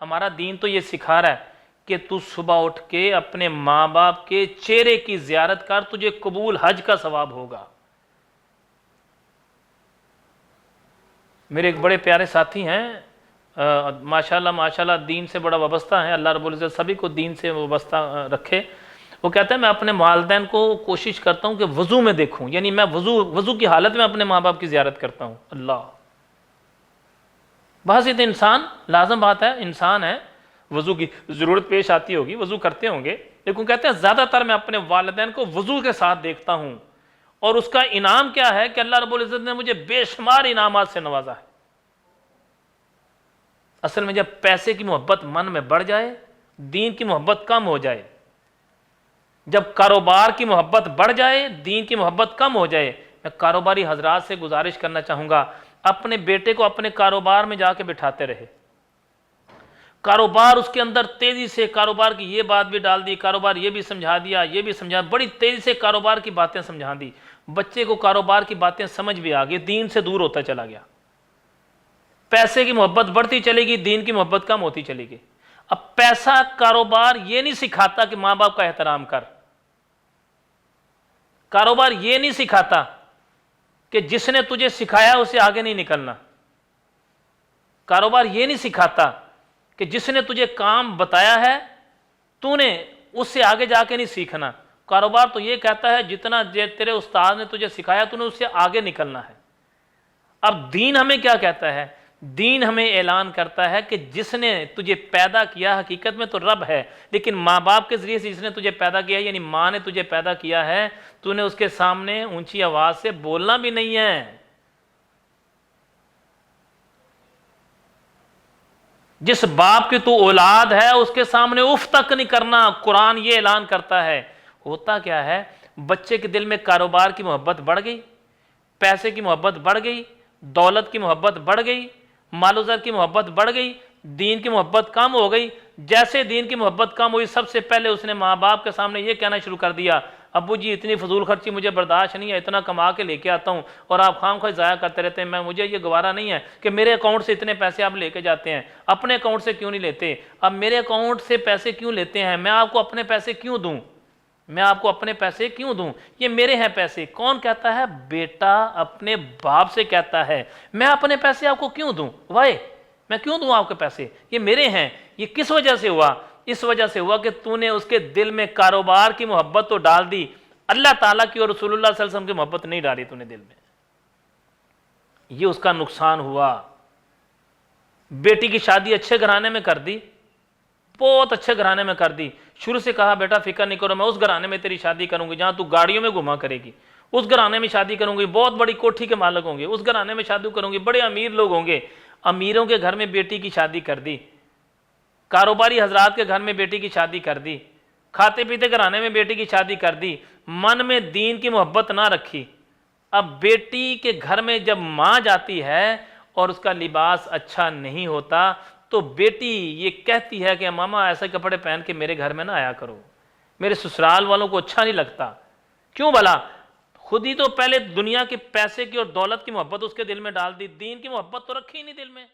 ہمارا دین تو یہ سکھا رہا ہے کہ تو صبح اٹھ کے اپنے ماں باپ کے چہرے کی زیارت کر، تجھے قبول حج کا ثواب ہوگا۔ میرے ایک بڑے پیارے ساتھی ہیں، ماشاءاللہ دین سے بڑا وابستہ ہیں، اللہ رب العزت سبھی کو دین سے وابستہ رکھے۔ وہ کہتے ہیں میں اپنے والدین کو کوشش کرتا ہوں کہ وضو میں دیکھوں، یعنی میں وضو کی حالت میں اپنے ماں باپ کی زیارت کرتا ہوں۔ اللہ بہت سی تو انسان، لازم بات ہے، انسان ہے، وضو کی ضرورت پیش آتی ہوگی، وضو کرتے ہوں گے، لیکن کہتے ہیں زیادہ تر میں اپنے والدین کو وضو کے ساتھ دیکھتا ہوں، اور اس کا انعام کیا ہے کہ اللہ رب العزت نے مجھے بے شمار انعامات سے نوازا ہے۔ اصل میں جب پیسے کی محبت من میں بڑھ جائے، دین کی محبت کم ہو جائے، جب کاروبار کی محبت بڑھ جائے، دین کی محبت کم ہو جائے۔ میں کاروباری حضرات سے گزارش کرنا چاہوں گا، اپنے بیٹے کو اپنے کاروبار میں جا کے بٹھاتے رہے، کاروبار اس کے اندر تیزی سے، کاروبار کی یہ بات بھی ڈال دی، کاروبار یہ بھی سمجھا دیا، یہ بھی سمجھا، بڑی تیزی سے کاروبار کی باتیں سمجھا دی، بچے کو کاروبار کی باتیں سمجھ بھی آ گئی، دین سے دور ہوتا چلا گیا۔ پیسے کی محبت بڑھتی چلے گی، دین کی محبت کم ہوتی چلے گی۔ اب پیسہ، کاروبار یہ نہیں سکھاتا کہ ماں باپ کا احترام کر، کاروبار یہ نہیں سکھاتا کہ جس نے تجھے سکھایا اسے آگے نہیں نکلنا، کاروبار یہ نہیں سکھاتا کہ جس نے تجھے کام بتایا ہے تو نے اس سے آگے جا کے نہیں سیکھنا، کاروبار تو یہ کہتا ہے جتنا تیرے استاد نے تجھے سکھایا تو نے اس سے آگے نکلنا ہے۔ اب دین ہمیں کیا کہتا ہے؟ دین ہمیں اعلان کرتا ہے کہ جس نے تجھے پیدا کیا حقیقت میں تو رب ہے، لیکن ماں باپ کے ذریعے سے جس نے تجھے پیدا کیا ہے، یعنی ماں نے تجھے پیدا کیا ہے، تو نے اس کے سامنے اونچی آواز سے بولنا بھی نہیں ہے۔ جس باپ کی تو اولاد ہے اس کے سامنے اف تک نہیں کرنا، قرآن یہ اعلان کرتا ہے۔ ہوتا کیا ہے، بچے کے دل میں کاروبار کی محبت بڑھ گئی، پیسے کی محبت بڑھ گئی، دولت کی محبت بڑھ گئی، مال و زر کی محبت بڑھ گئی، دین کی محبت کم ہو گئی۔ جیسے دین کی محبت کم ہوئی، سب سے پہلے اس نے ماں باپ کے سامنے یہ کہنا شروع کر دیا، ابو جی اتنی فضول خرچی مجھے برداشت نہیں ہے، اتنا کما کے لے کے آتا ہوں اور آپ خام خواہ ضائع کرتے رہتے ہیں، مجھے یہ گوارا نہیں ہے کہ میرے اکاؤنٹ سے اتنے پیسے آپ لے کے جاتے ہیں، اپنے اکاؤنٹ سے کیوں نہیں لیتے؟ اب میرے اکاؤنٹ سے پیسے کیوں لیتے ہیں؟ میں آپ کو اپنے پیسے کیوں دوں؟ میں آپ کو اپنے پیسے کیوں دوں؟ یہ میرے ہیں پیسے۔ کون کہتا ہے؟ بیٹا اپنے باپ سے کہتا ہے، میں اپنے پیسے آپ کو کیوں دوں؟ وائے میں کیوں دوں آپ کے پیسے؟ یہ میرے ہیں۔ یہ کس وجہ سے ہوا؟ اس وجہ سے ہوا کہ تو نے اس کے دل میں کاروبار کی محبت تو ڈال دی، اللہ تعالیٰ کی اور رسول اللہ صلی اللہ علیہ وسلم کی محبت نہیں ڈالی تو نے دل میں۔ یہ اس کا نقصان ہوا۔ بیٹی کی شادی اچھے گھرانے میں کر دی، بہت اچھے گھرانے میں کر دی، شروع سے کہا بیٹا فکر نہیں کرو، میں اس گھرانے میں تیری شادی کروں گی جہاں تو گاڑیوں میں گھما کرے گی، اس گھرانے میں شادی کروں گی، بہت بڑی کوٹھی کے مالک ہوں گے، اس گھرانے میں شادی کروں گی، بڑے امیر لوگ ہوں گے۔ امیروں کے گھر میں بیٹی کی شادی کر دی، کاروباری حضرات کے گھر میں بیٹی کی شادی کر دی، کھاتے پیتے گھرانے میں بیٹی کی شادی کر دی، من میں دین کی محبت نہ رکھی۔ اب بیٹی کے گھر میں جب ماں جاتی ہے اور اس کا لباس اچھا نہیں ہوتا تو بیٹی یہ کہتی ہے کہ ماما ایسے کپڑے پہن کے میرے گھر میں نہ آیا کرو، میرے سسرال والوں کو اچھا نہیں لگتا۔ کیوں بھلا؟ خود ہی تو پہلے دنیا کے پیسے کی اور دولت کی محبت اس کے دل میں ڈال دی، دین کی محبت تو رکھی ہی نہیں دل میں۔